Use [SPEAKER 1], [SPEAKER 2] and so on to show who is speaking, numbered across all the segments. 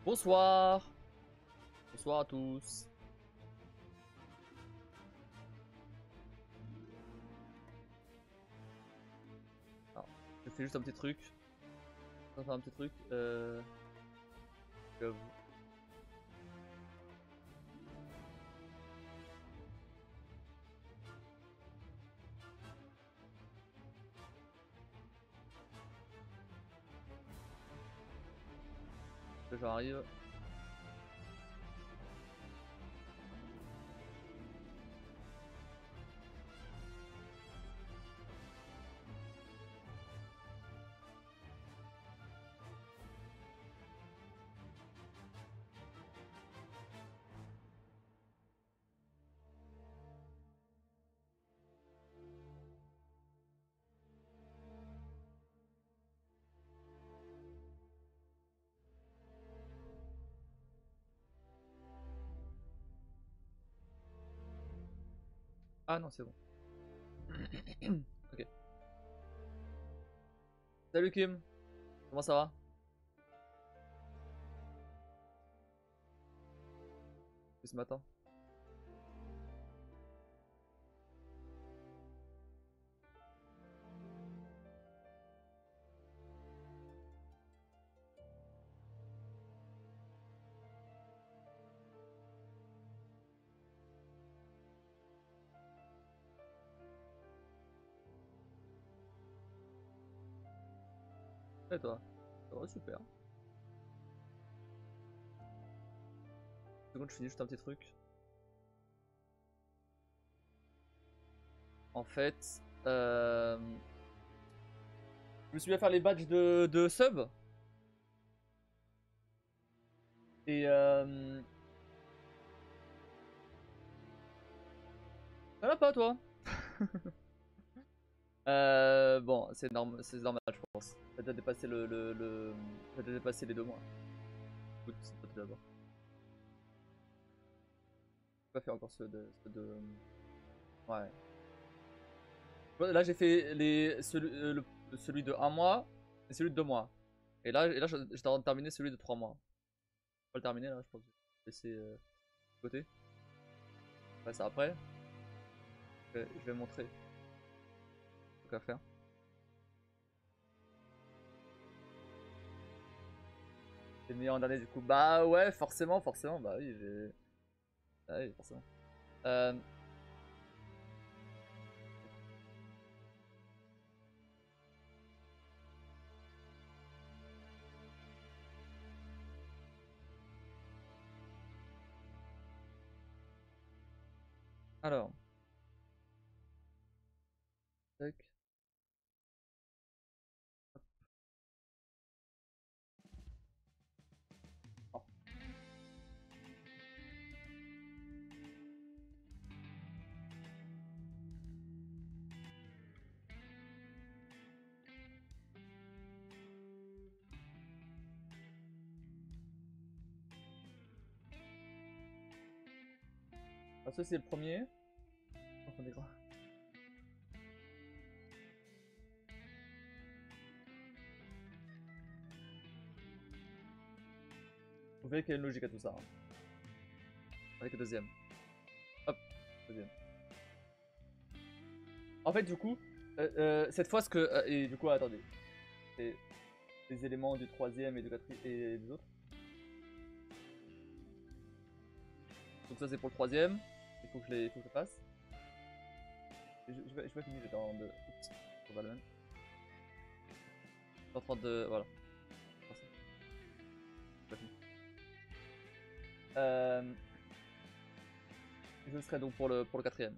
[SPEAKER 1] Bonsoir. Bonsoir à tous. Alors, je fais juste un petit truc. Je vais faire un petit truc. Je j'arrive. Ah non, c'est bon. Ok. Salut Kim. Comment ça va? Depuis ce matin. Et toi? Ça va super. Une seconde, je finis juste un petit truc. En fait, je me suis mis à faire les badges de sub. Et ça va pas toi? Bon, c'est normal, je pense. T'as déjà dépassé t'as déjà dépassé les 2 mois. Écoute, c'est pas tout d'abord. J'ai pas fait encore Ouais. Là, j'ai fait celui de 1 mois et celui de 2 mois. Et là j'étais en train de terminer celui de 3 mois. Je vais pas le terminer là, je pense que je vais laisser de côté. Ouais, ça après. Je vais montrer ce qu'il y a à faire. C'est meilleur en dernier du coup. Bah ouais, forcément. Bah oui, Ah oui, forcément. Euh, alors. Tac. Oh. Ah, ça c'est le premier. On est grand. Vous verrez qu'il y a une logique à tout ça, hein. Avec le deuxième. Hop, deuxième. En fait, du coup, cette fois, et du coup, attendez. C'est les éléments du troisième et du quatrième et des autres. Donc, ça, c'est pour le troisième. Il faut que je le fasse. Je vais finir, j'étais en de. Oups, on va le même. Je suis en train de. Voilà. Pas fini. Je serai donc pour le quatrième.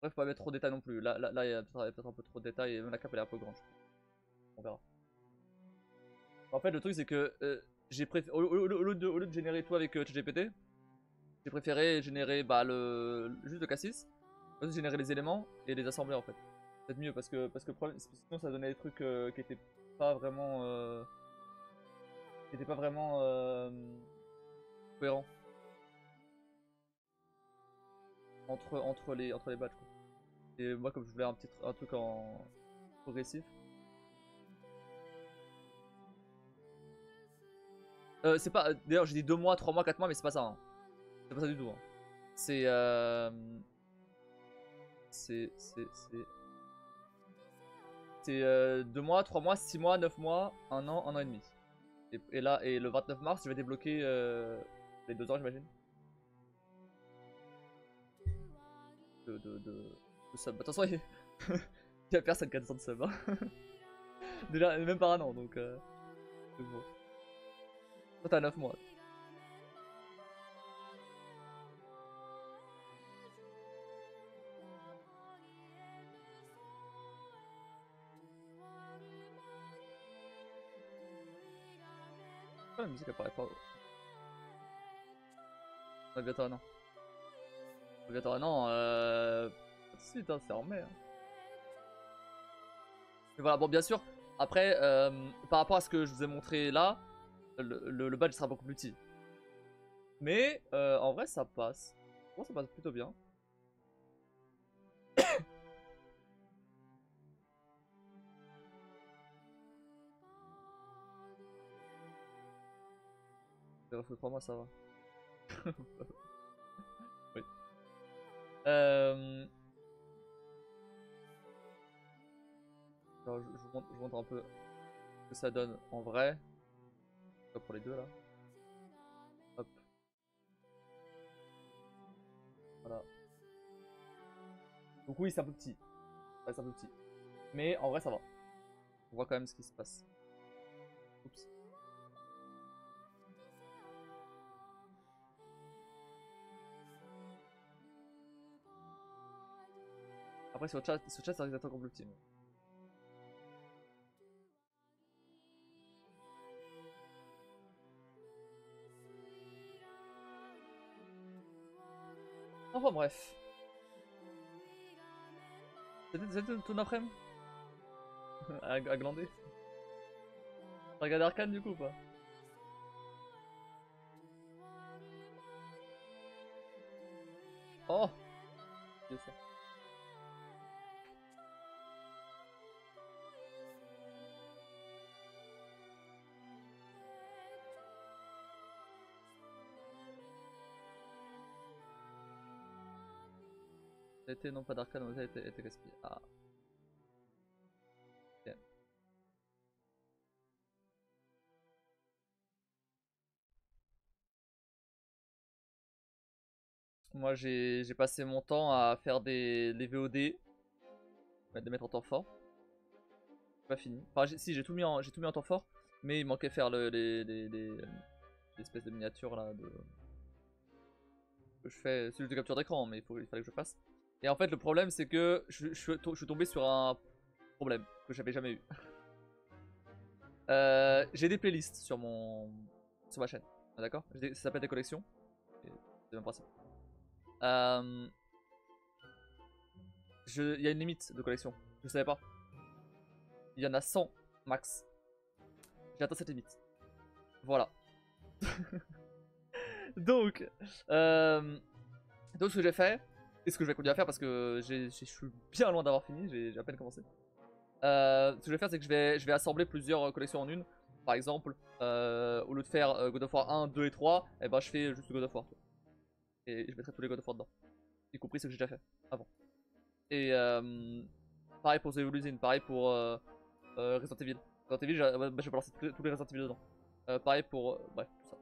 [SPEAKER 1] Bref, faut pas mettre trop de détails non plus. Là, il y a peut-être un peu trop de détails et même la cape elle est un peu grande. On verra. En fait, le truc c'est que j'ai préféré au lieu de générer tout avec ChatGPT, j'ai préféré générer juste le cassis, ensuite générer les éléments et les assembler en fait. C'est peut-être mieux parce que le problème, sinon ça donnait des trucs qui étaient pas vraiment cohérents entre les batchs quoi. Et moi comme je voulais un truc en progressif. C'est pas. D'ailleurs, j'ai dit 2 mois, 3 mois, 4 mois, mais c'est pas ça. Hein. C'est pas ça du tout. Hein. C'est. C'est. C'est 2 mois, 3 mois, 6 mois, 9 mois, 1 an et demi. Et là, et le 29 mars, je vais débloquer les 2 ans, j'imagine. De sub. De toute façon, il y a personne qui a 200 de sub. Hein. Déjà, même par un an, donc bon. Toi, t'as 9 mois. Pourquoi la musique apparaît pas? On a bientôt un an. On a bientôt un an, tout de suite, hein, c'est en mai. Hein. Mais voilà, bon, bien sûr, après, par rapport à ce que je vous ai montré là, le badge sera beaucoup plus petit. Mais en vrai, ça passe. Bon, ça passe plutôt bien. Il reste 3 mois, ça va. Oui. Alors, je vous montre un peu ce que ça donne en vrai. Pas pour les deux là. Hop. Voilà. Donc oui, c'est un peu petit. Ouais, c'est un peu petit. Mais en vrai, ça va. On voit quand même ce qui se passe. Oups. Après, sur le chat, ça risque d'être encore plus petit. Mais... Enfin bref. C'était ton après-midi à glander. T'as regardé Arcane du coup ou pas? Oh! C'est ça. Été non pas d'Arcane, mais été gaspillé. Ah. Ok. Moi j'ai passé mon temps à faire les VOD, de mettre en temps fort. Pas fini. Enfin si j'ai tout mis en temps fort, mais il manquait faire les espèces de miniatures là que je fais, celui de capture d'écran, mais il fallait que je fasse. Et en fait le problème c'est que je suis tombé sur un problème que j'avais jamais eu. J'ai des playlists sur ma chaîne, d'accord? Ça s'appelle des collections. C'est le même principe. Il y a une limite de collection. Je savais pas. Il y en a 100 max. J'ai atteint cette limite. Voilà. donc, donc ce que j'ai fait, et ce que je vais continuer à faire parce que je suis bien loin d'avoir fini, j'ai à peine commencé. Ce que je vais faire, c'est que je vais assembler plusieurs collections en une. Par exemple, au lieu de faire God of War 1, 2 et 3, et ben je fais juste God of War. Et je mettrai tous les God of War dedans. Y compris ceux que j'ai déjà fait avant. Et pareil pour The Evil Within, pareil pour Resident Evil. Resident Evil, je vais balancer tous les Resident Evil dedans. Pareil pour. Bref, tout ça.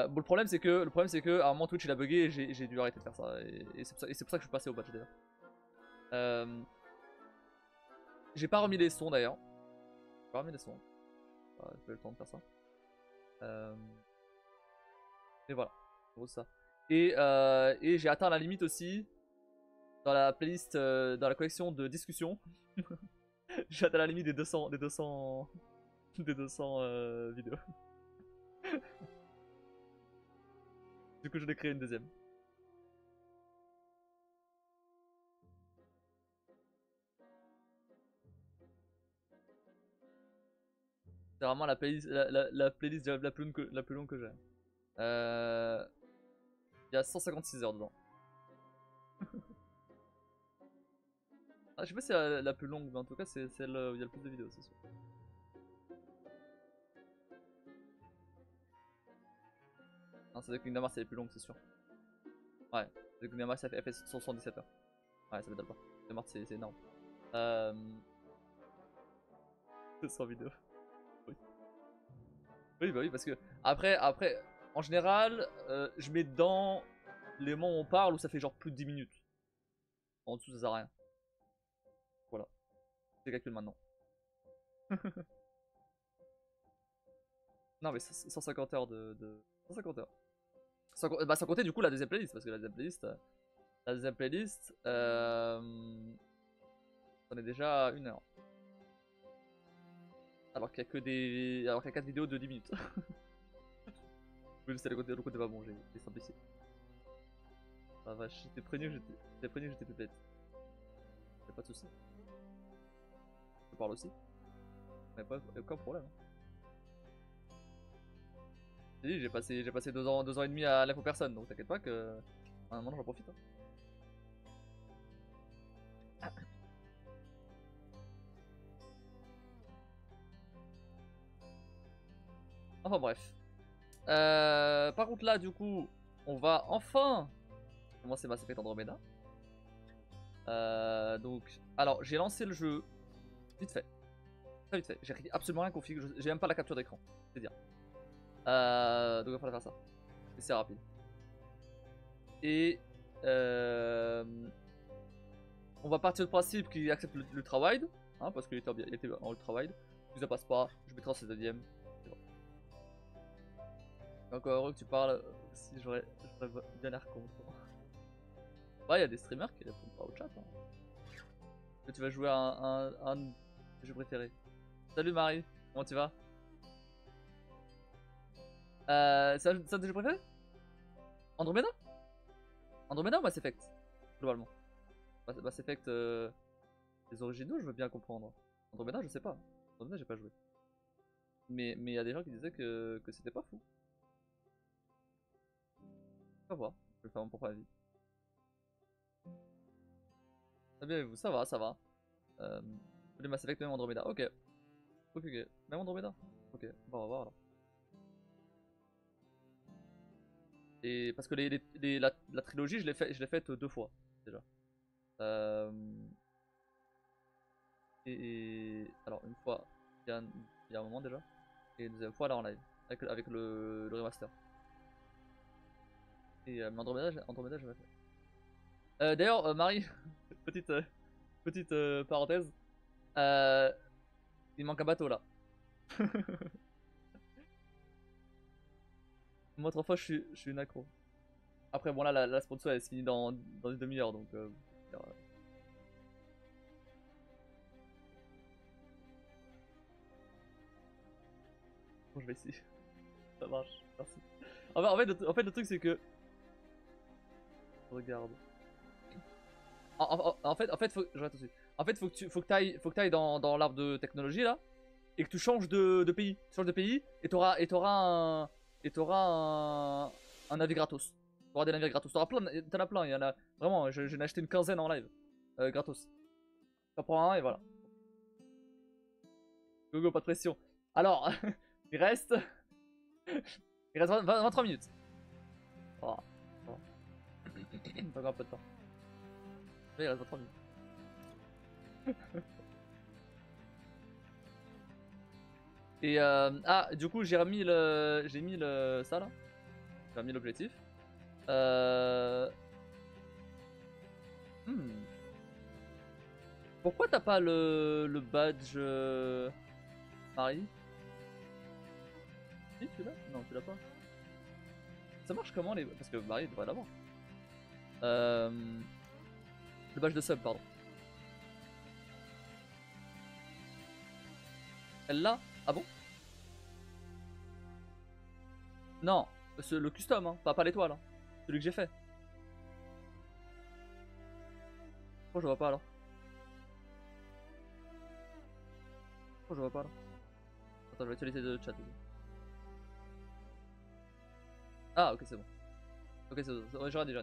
[SPEAKER 1] Bon, le problème c'est que à un moment Twitch il a bugué et j'ai dû arrêter de faire ça. Et c'est pour ça que je suis passé au badge d'ailleurs. J'ai pas remis les sons d'ailleurs. J'ai pas remis les sons. J'ai pas eu le temps de faire ça. Et voilà, en gros ça. Et j'ai atteint la limite aussi dans la playlist, dans la collection de discussion. J'ai atteint la limite des 200 vidéos. Du coup, je l'ai créé une deuxième. C'est vraiment la playlist, la playlist la plus longue que j'ai. Il y a 156 heures dedans. Ah, je sais pas si c'est la plus longue, mais en tout cas, c'est celle où il y a le plus de vidéos, c'est sûr. Non, c'est The Kingdom Hearts, c'est les plus longues, c'est sûr. Ouais, The Kingdom Hearts, elle fait 77 heures. Ouais, ça m'étonne pas. Kingdom Hearts, c'est énorme. 200 vidéos. Oui. Oui, bah oui, parce que après en général, je mets dans les moments où on parle où ça fait genre plus de 10 minutes. En dessous, ça sert à rien. Voilà. C'est calcul maintenant. Non, mais 150 heures de 150 heures. Sans compter du coup la deuxième playlist, parce que la deuxième playlist, on est déjà à 1 heure. Alors qu'il y a que des. Alors qu'il y a 4 vidéos de 10 minutes. Oui, c'est le côté pas bon, j'ai simplifié. Ah vache, j'étais prévenu que j'étais pépette. Y'a pas de soucis. Je parle aussi. Y'a aucun problème. J'ai dit, j'ai passé 2 ans et demi à l'info personne, donc t'inquiète pas que. À un moment j'en profite. Hein. Enfin bref. Par contre là du coup, on va enfin commencer Mass Effect Andromeda. Donc, alors j'ai lancé le jeu vite fait. Très vite fait. J'ai absolument rien config, j'ai même pas la capture d'écran. C'est dire. Donc il va falloir faire ça. Et c'est rapide. Et on va partir du principe qu'il accepte l'ultra-wide, hein, parce qu'il était en ultra-wide. Si ça passe pas, je mettrai en 16ème. Encore heureux que tu parles, si j'aurais bien l'air con. Ouais, il y a des streamers qui répondent pas au chat. Hein. Que tu vas jouer à un jeu préféré. Salut Marie, comment tu vas? C'est un de tes jeux préférés? Andromeda? Andromeda ou Mass Effect? Globalement. Mass Effect, les originaux, je veux bien comprendre. Andromeda, je sais pas. Andromeda, j'ai pas joué. Mais il y a des gens qui disaient que c'était pas fou. On va voir, je vais faire mon propre avis. Très bien, vous, ça va, ça va. Les Mass Effect, même Andromeda, ok. Ok, même Andromeda. Ok, bon, on va voir alors. Et parce que la trilogie, je l'ai faite 2 fois déjà. Alors une fois, il y a un moment déjà, et une deuxième fois là en live, avec le remaster. Et Andromeda, j'ai pas fait. D'ailleurs, Marie, petite, petite parenthèse, il manque un bateau là. Moi autrefois je suis une accro. Après bon là la sponsor elle se finit dans une demi-heure donc bon, je vais essayer. Ça marche, merci. En fait le truc c'est que regarde. En fait, je regarde tout de suite. En fait, faut que t'ailles dans l'arbre de technologie là, et que tu changes de pays. Tu changes de pays, et t'auras un navire gratos. T'auras des navires gratos. T'en as plein, il y en a. Vraiment, j'en ai acheté une quinzaine en live. Gratos. T'en prends un et voilà. Go go, pas de pression. Alors, il reste. Il reste 23 minutes. Oh, oh. T'as encore un peu de temps. Mais il reste 23 minutes. Et du coup j'ai mis ça là, j'ai remis l'objectif. Hmm. Pourquoi t'as pas le badge Marie? Si tu l'as? Non tu l'as pas. Ça marche comment les... Parce que Marie devrait l'avoir. Le badge de sub pardon. Elle l'a? Ah bon? Non, le custom hein, pas l'étoile hein. Celui que j'ai fait. Pourquoi je vois pas alors? Pourquoi je vois pas là? Attends, je vais utiliser le chat. Ah, ok, c'est bon. Ok, c'est bon. Ouais, j'aurais dit.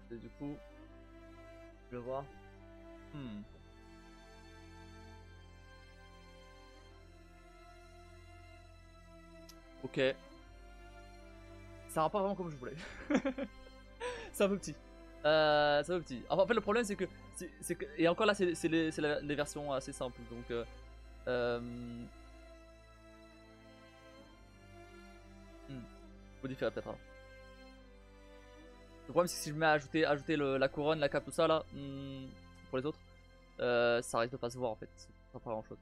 [SPEAKER 1] Et du coup, je vais voir. Ok. Ça va pas vraiment comme je voulais. C'est un peu petit. C'est un peu petit. Enfin, en fait, le problème, c'est que, et encore là, c'est les versions assez simples. Donc, modifierai peut-être. Hein. Le problème, c'est que si je me mets à ajouter la couronne, la cape, tout ça là, pour les autres, ça risque de pas se voir en fait. Ça pas grand chose.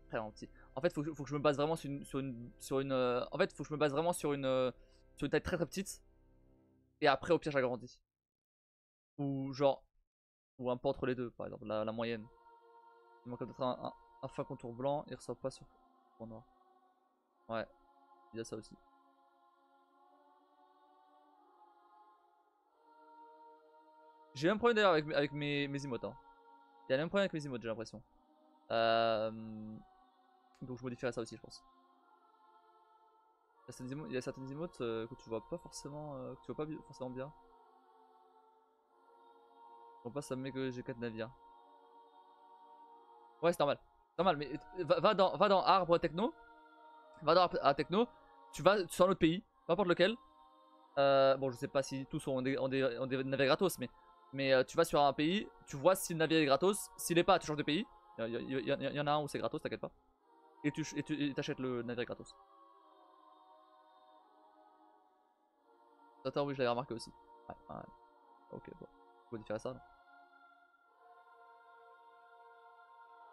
[SPEAKER 1] Très petit. En fait, faut que je me base vraiment en fait, faut que je me base vraiment sur une taille très très petite. Et après, au pire, j'agrandis. Ou genre, ou un peu entre les deux, par exemple, la moyenne. Il manque peut-être un fin contour blanc, il ressort pas sur fond noir. Ouais, il y a ça aussi. J'ai eu un problème d'ailleurs avec mes emotes. Hein. Il y a le même problème avec mes emotes, j'ai l'impression. Donc je modifierai ça aussi, je pense. Il y a certaines emotes que tu vois pas forcément, que tu vois pas forcément bien. Bon, pas ça me met que j'ai 4 navires. Ouais, c'est normal. C'est normal, mais va dans arbre techno. Va dans arbre techno. Tu vas sur un autre pays, peu importe lequel. Bon, je sais pas si tous ont des navires gratos, mais tu vas sur un pays, tu vois si le navire est gratos. S'il est pas, tu changes de pays. Il y en a un où c'est gratos, t'inquiète pas. Et tu t'achètes le navire gratos. Attends, oui, je l'avais remarqué aussi. Ouais, ouais. Ok, bon. Je modifierai ça.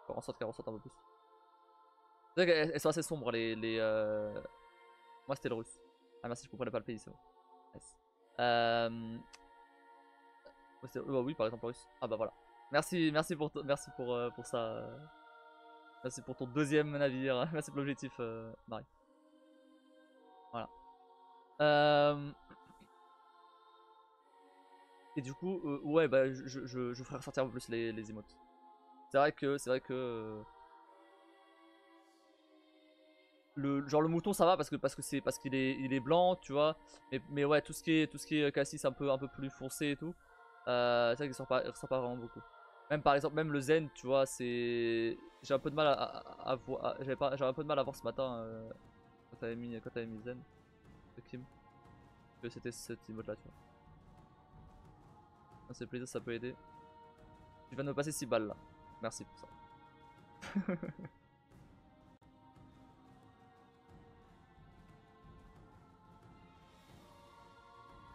[SPEAKER 1] Faire en sorte qu'elle ressorte un peu plus. C'est vrai qu'elles sont assez sombres, Moi, c'était le russe. Ah, merci, je comprenais pas le pays, c'est bon. Nice. Bah oui, par exemple, le russe. Ah bah voilà. Merci pour ça. Merci pour ton deuxième navire. Merci pour l'objectif, Marie. Voilà. Et du coup, ouais, bah je ferai ressortir un peu plus les emotes. C'est vrai que le mouton ça va parce qu'il est blanc, tu vois. Mais ouais, tout ce qui est cassis un peu plus foncé et tout. C'est vrai qu'il ressort pas vraiment beaucoup. Même par exemple, même le zen, tu vois, j'ai un peu de mal à voir. J'avais un peu de mal à voir ce matin quand t'avais mis zen de Kim. Que c'était cette emote là, tu vois. Ça fait plaisir, ça peut aider. Tu viens de me passer 6 balles là. Merci pour ça.